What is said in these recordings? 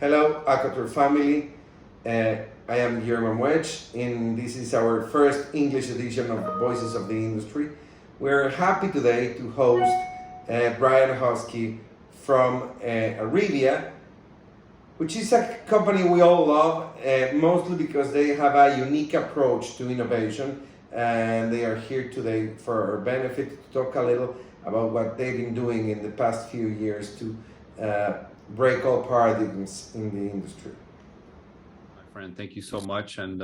Hello, Acatur family. I am Guillermo Muech, and this is our first English edition of Voices of the Industry. We're happy today to host Bryan Huskey from ARRIVIA, which is a company we all love, mostly because they have a unique approach to innovation, and they are here today for our benefit to talk a little about what they've been doing in the past few years to break all paradigms in the industry. My friend, thank you so much, and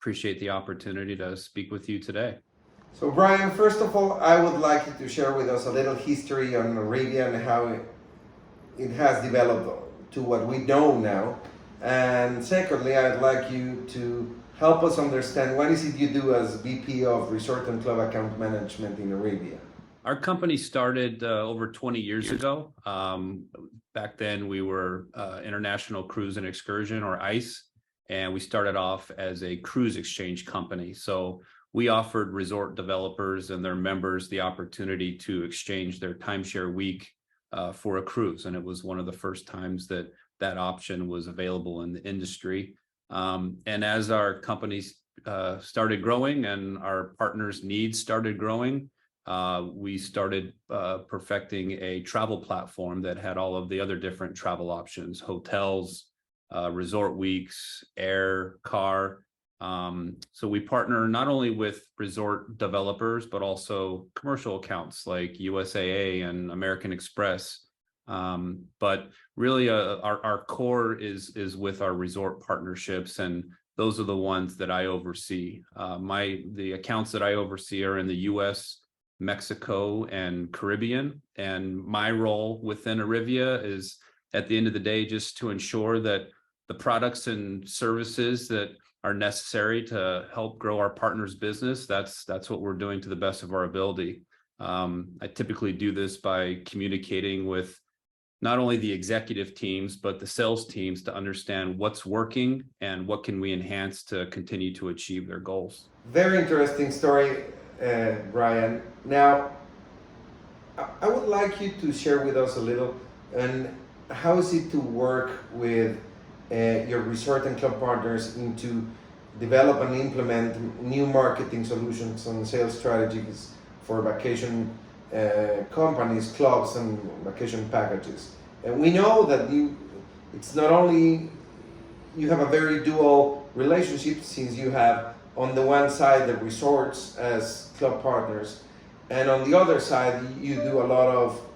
appreciate the opportunity to speak with you today. So Bryan, first of all, I would like you to share with us a little history on ARRIVIA and how it has developed to what we know now. And secondly, I'd like you to help us understand what is it you do as VP of Resort and Club Account Management in ARRIVIA. Our company started over 20 years ago. Back then we were International Cruise and Excursion, or ICE, and we started off as a cruise exchange company. So we offered resort developers and their members the opportunity to exchange their timeshare week for a cruise. And it was one of the first times that that option was available in the industry. And as our companies started growing and our partners' needs started growing, we started perfecting a travel platform that had all of the other different travel options: hotels, resort weeks, air, car. So we partner not only with resort developers, but also commercial accounts like USAA and American Express. But really our core is with our resort partnerships, and those are the ones that I oversee. The accounts that I oversee are in the US, Mexico, and Caribbean. And my role within ARRIVIA is, at the end of the day, just to ensure that the products and services that are necessary to help grow our partners' business, that's what we're doing to the best of our ability. I typically do this by communicating with not only the executive teams, but the sales teams to understand what's working and what can we enhance to continue to achieve their goals. Very interesting story, Bryan. Now, I would like you to share with us a little, and how is it to work with your resort and club partners into develop and implement new marketing solutions and sales strategies for vacation companies, clubs, and vacation packages. And we know that it's not only you have a very dual relationship, since you have on the one side the resorts as club partners, and on the other side you do a lot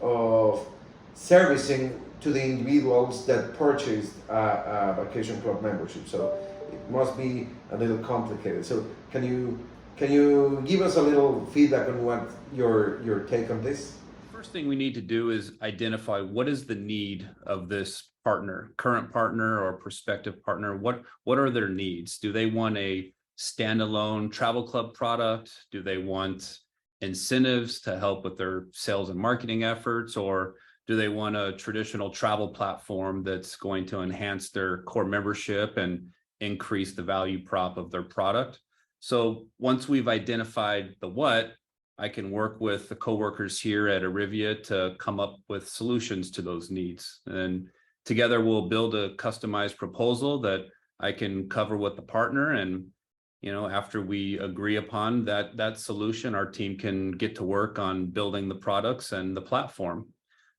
of servicing to the individuals that purchased a vacation club membership. So it must be a little complicated. So can you give us a little feedback on what your take on this? First thing we need to do is identify what is the need of this partner, current partner or prospective partner. What are their needs? Do they want a standalone travel club product? Do they want incentives to help with their sales and marketing efforts? Or do they want a traditional travel platform that's going to enhance their core membership and increase the value prop of their product? So once we've identified the what, I can work with the coworkers here at ARRIVIA to come up with solutions to those needs. And together we'll build a customized proposal that I can cover with the partner. And after we agree upon that solution, our team can get to work on building the products and the platform.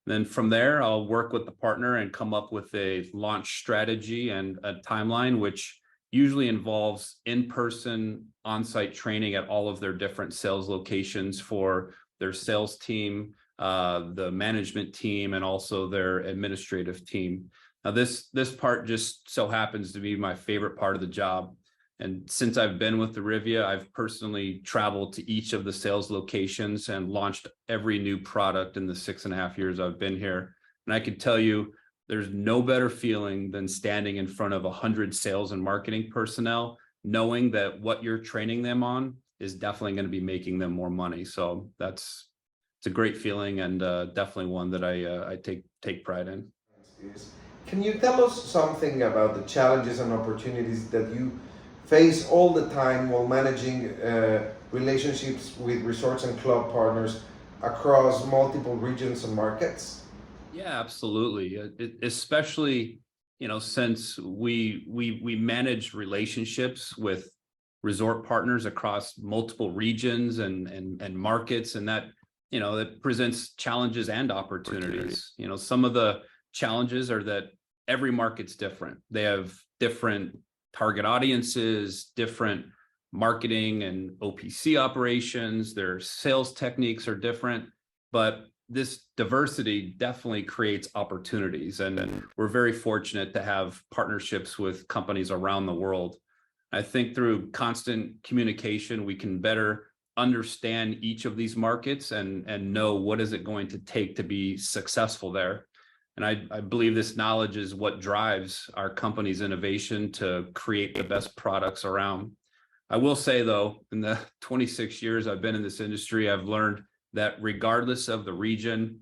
Then from there, I'll work with the partner and come up with a launch strategy and a timeline, which usually involves in-person on-site training at all of their different sales locations for their sales team, the management team, and also their administrative team. Now, this part just so happens to be my favorite part of the job. And since I've been with ARRIVIA, I've personally traveled to each of the sales locations and launched every new product in the 6.5 years I've been here. And I can tell you, there's no better feeling than standing in front of 100 sales and marketing personnel, knowing that what you're training them on is definitely going to be making them more money. So it's a great feeling, and definitely one that I take pride in. Can you tell us something about the challenges and opportunities that you face all the time while managing relationships with resorts and club partners across multiple regions and markets? Yeah, absolutely. Especially since we manage relationships with resort partners across multiple regions and markets, and that that presents challenges and opportunities. Some of the challenges are that every market's different. They have different target audiences, different marketing and OPC operations. Their sales techniques are different, but this diversity definitely creates opportunities. And we're very fortunate to have partnerships with companies around the world. I think through constant communication, we can better understand each of these markets and know what is it going to take to be successful there. And I believe this knowledge is what drives our company's innovation to create the best products around. I will say, though, in the 26 years I've been in this industry, I've learned that regardless of the region,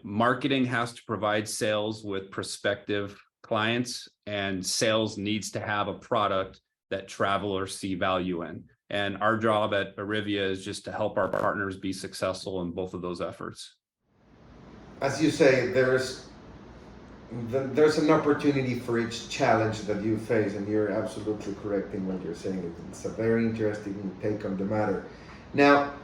marketing has to provide sales with prospective clients, and sales needs to have a product that travelers see value in. And our job at ARRIVIA is just to help our partners be successful in both of those efforts. As you say, there's an opportunity for each challenge that you face, and you're absolutely correct in what you're saying. It's a very interesting take on the matter. Now,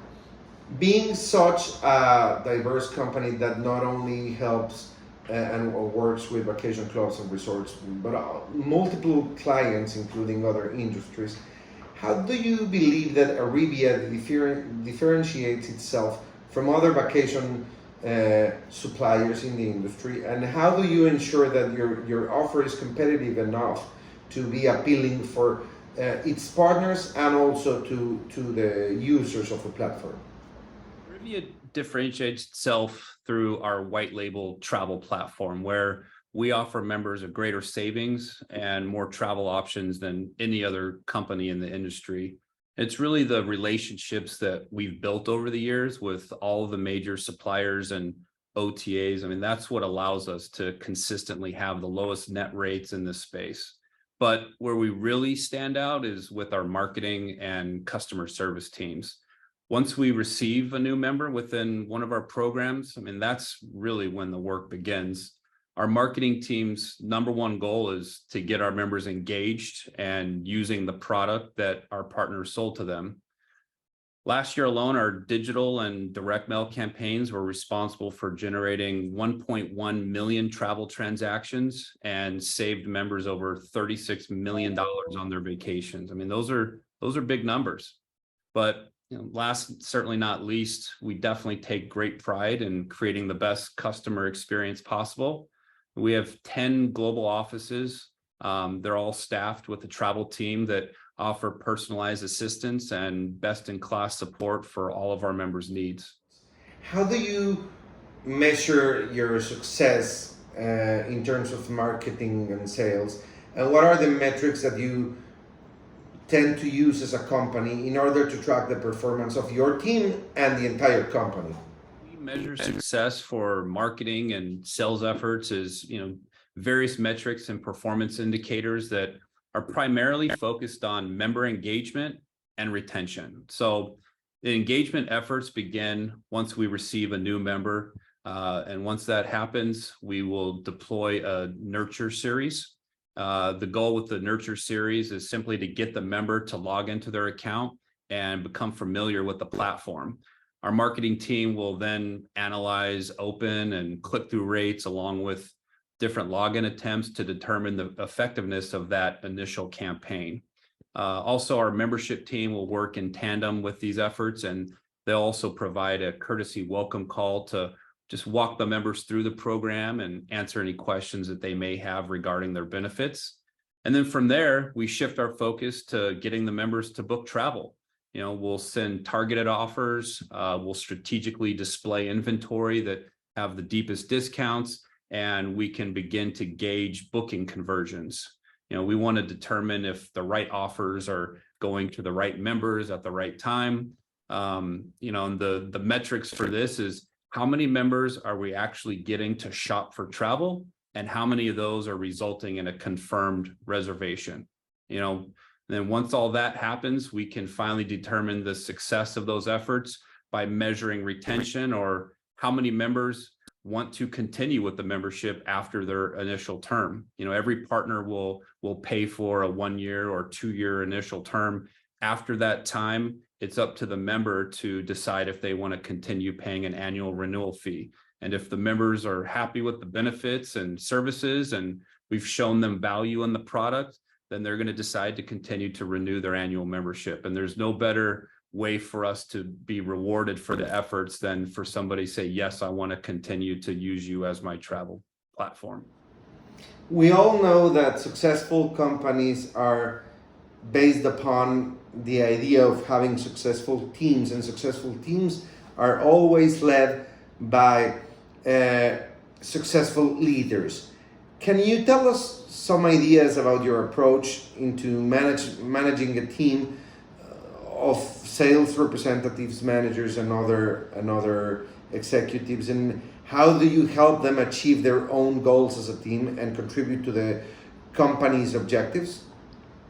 being such a diverse company that not only helps and works with vacation clubs and resorts, but multiple clients, including other industries, how do you believe that ARRIVIA differentiates itself from other vacation suppliers in the industry, and how do you ensure that your offer is competitive enough to be appealing for its partners and also to the users of the platform? ARRIVIA differentiates itself through our white label travel platform, where we offer members a greater savings and more travel options than any other company in the industry. It's really the relationships that we've built over the years with all of the major suppliers and OTAs. I mean, that's what allows us to consistently have the lowest net rates in this space. But where we really stand out is with our marketing and customer service teams. Once we receive a new member within one of our programs, I mean, that's really when the work begins. Our marketing team's number one goal is to get our members engaged and using the product that our partners sold to them. Last year alone, our digital and direct mail campaigns were responsible for generating 1.1 million travel transactions and saved members over $36 million on their vacations. I mean, those are big numbers. But last, certainly not least, we definitely take great pride in creating the best customer experience possible. We have 10 global offices. They're all staffed with a travel team that offer personalized assistance and best-in-class support for all of our members' needs. How do you measure your success in terms of marketing and sales? And what are the metrics that you tend to use as a company in order to track the performance of your team and the entire company? Measure success for marketing and sales efforts is, various metrics and performance indicators that are primarily focused on member engagement and retention. So the engagement efforts begin once we receive a new member. And once that happens, we will deploy a nurture series. The goal with the nurture series is simply to get the member to log into their account and become familiar with the platform. Our marketing team will then analyze open and click-through rates along with different login attempts to determine the effectiveness of that initial campaign. Also, our membership team will work in tandem with these efforts, and they'll also provide a courtesy welcome call to just walk the members through the program and answer any questions that they may have regarding their benefits. And then from there, we shift our focus to getting the members to book travel. We'll send targeted offers, we'll strategically display inventory that have the deepest discounts, and we can begin to gauge booking conversions. We want to determine if the right offers are going to the right members at the right time. And the metrics for this is how many members are we actually getting to shop for travel, and how many of those are resulting in a confirmed reservation. Then once all that happens, we can finally determine the success of those efforts by measuring retention, or how many members want to continue with the membership after their initial term. Every partner will pay for a 1 year or 2 year initial term. After that time, it's up to the member to decide if they want to continue paying an annual renewal fee. And if the members are happy with the benefits and services, and we've shown them value in the product, then they're going to decide to continue to renew their annual membership. And there's no better way for us to be rewarded for the efforts than for somebody to say, yes, I want to continue to use you as my travel platform. We all know that successful companies are based upon the idea of having successful teams, and successful teams are always led by successful leaders. Can you tell us some ideas about your approach into managing a team of sales representatives, managers, and other executives, and how do you help them achieve their own goals as a team and contribute to the company's objectives?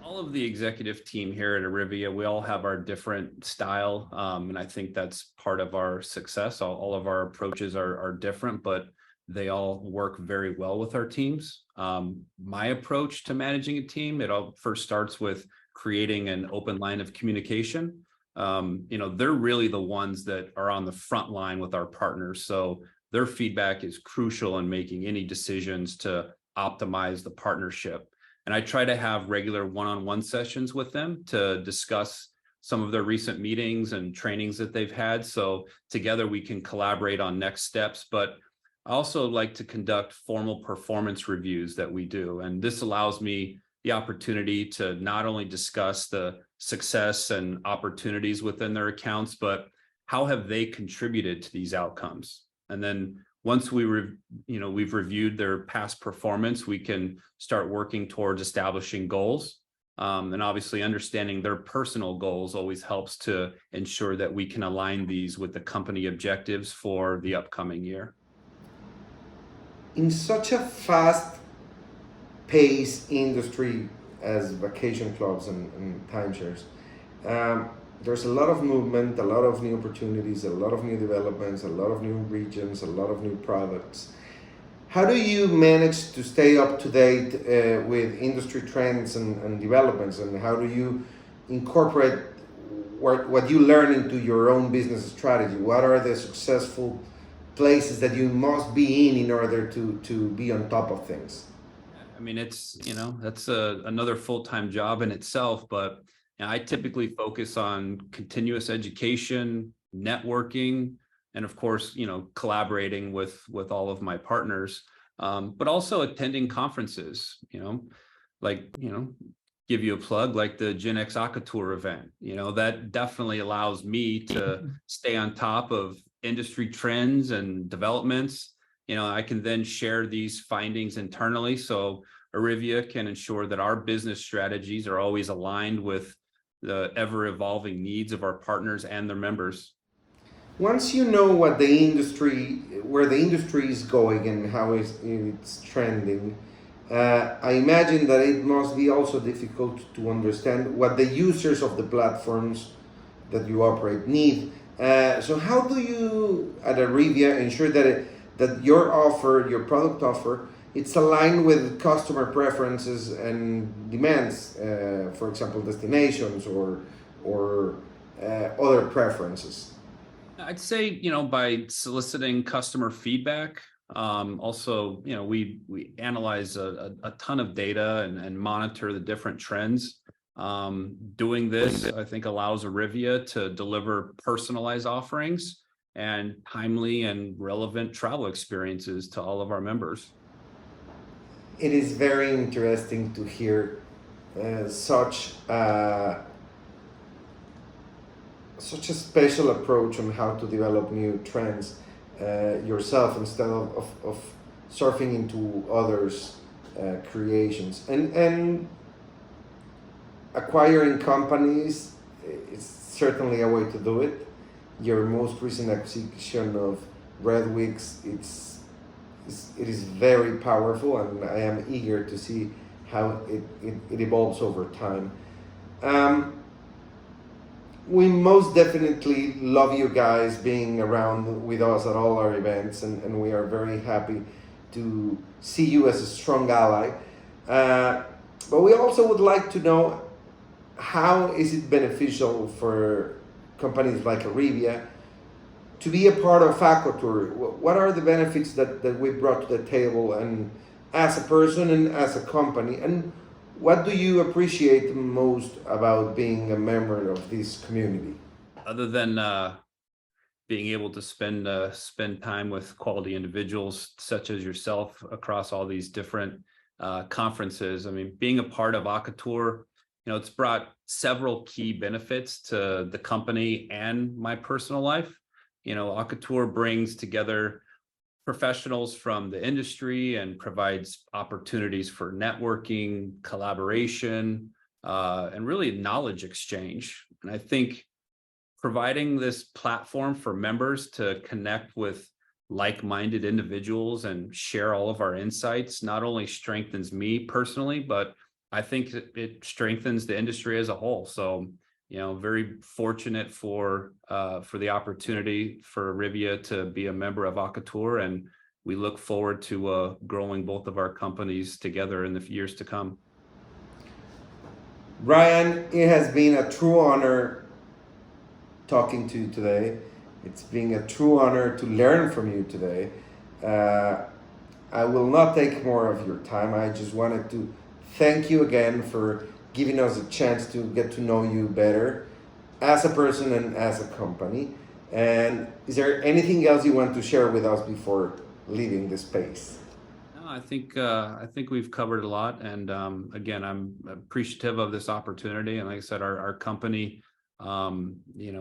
All of the executive team here at ARRIVIA, we all have our different style, and I think that's part of our success. All of our approaches are different, but they all work very well with our teams. My approach to managing a team, it all first starts with creating an open line of communication. They're really the ones that are on the front line with our partners, so their feedback is crucial in making any decisions to optimize the partnership. And I try to have regular one-on-one sessions with them to discuss some of their recent meetings and trainings that they've had. So together we can collaborate on next steps. But I also like to conduct formal performance reviews that we do. And this allows me the opportunity to not only discuss the success and opportunities within their accounts, but how have they contributed to these outcomes? And then once we've reviewed their past performance, we can start working towards establishing goals. And obviously understanding their personal goals always helps to ensure that we can align these with the company objectives for the upcoming year. In such a fast-paced industry as vacation clubs and timeshares, there's a lot of movement, a lot of new opportunities, a lot of new developments, a lot of new regions, a lot of new products. How do you manage to stay up to date with industry trends and developments, and how do you incorporate what you learn into your own business strategy? What are the successful places that you must be in order to be on top of things? I mean, that's another full-time job in itself, but I typically focus on continuous education, networking, and of course, collaborating with all of my partners, but also attending conferences, give you a plug, like the Gen X Aka Tour event. That definitely allows me to stay on top of industry trends and developments. I can then share these findings internally, so ARRIVIA can ensure that our business strategies are always aligned with the ever-evolving needs of our partners and their members. Once you know where the industry is going and how it's trending, I imagine that it must be also difficult to understand what the users of the platforms that you operate need. So how do you at ARRIVIA ensure that your offer, your product offer, it's aligned with customer preferences and demands, for example, destinations or other preferences? I'd say, by soliciting customer feedback. Also, we analyze a ton of data and monitor the different trends. Doing this, I think, allows ARRIVIA to deliver personalized offerings and timely and relevant travel experiences to all of our members. It is very interesting to hear such a special approach on how to develop new trends yourself, instead of surfing into others' creations. And acquiring companies is certainly a way to do it. Your most recent acquisition of Red Weeks, it is very powerful, and I am eager to see how it evolves over time. we most definitely love you guys being around with us at all our events, and we are very happy to see you as a strong ally. But we also would like to know, how is it beneficial for companies like ARRIVIA to be a part of ACOTUR? What are the benefits that we brought to the table, and as a person and as a company? And what do you appreciate most about being a member of this community? Other than being able to spend time with quality individuals such as yourself across all these different conferences, I mean, being a part of ACOTUR, it's brought several key benefits to the company and my personal life. ACOTUR brings together professionals from the industry and provides opportunities for networking, collaboration, and really knowledge exchange. And I think providing this platform for members to connect with like-minded individuals and share all of our insights not only strengthens me personally, but I think it strengthens the industry as a whole. So, very fortunate for the opportunity for ARRIVIA to be a member of ACOTUR, and we look forward to growing both of our companies together in the years to come. Bryan, it has been a true honor talking to you today. It's been a true honor to learn from you today. I will not take more of your time. I just wanted to thank you again for giving us a chance to get to know you better as a person and as a company. And is there anything else you want to share with us before leaving the space? No, I think we've covered a lot. And again, I'm appreciative of this opportunity. And like I said, our company, we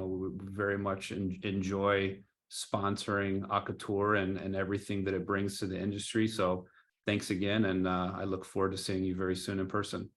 very much enjoy sponsoring ACOTUR and everything that it brings to the industry. So thanks again. And I look forward to seeing you very soon in person.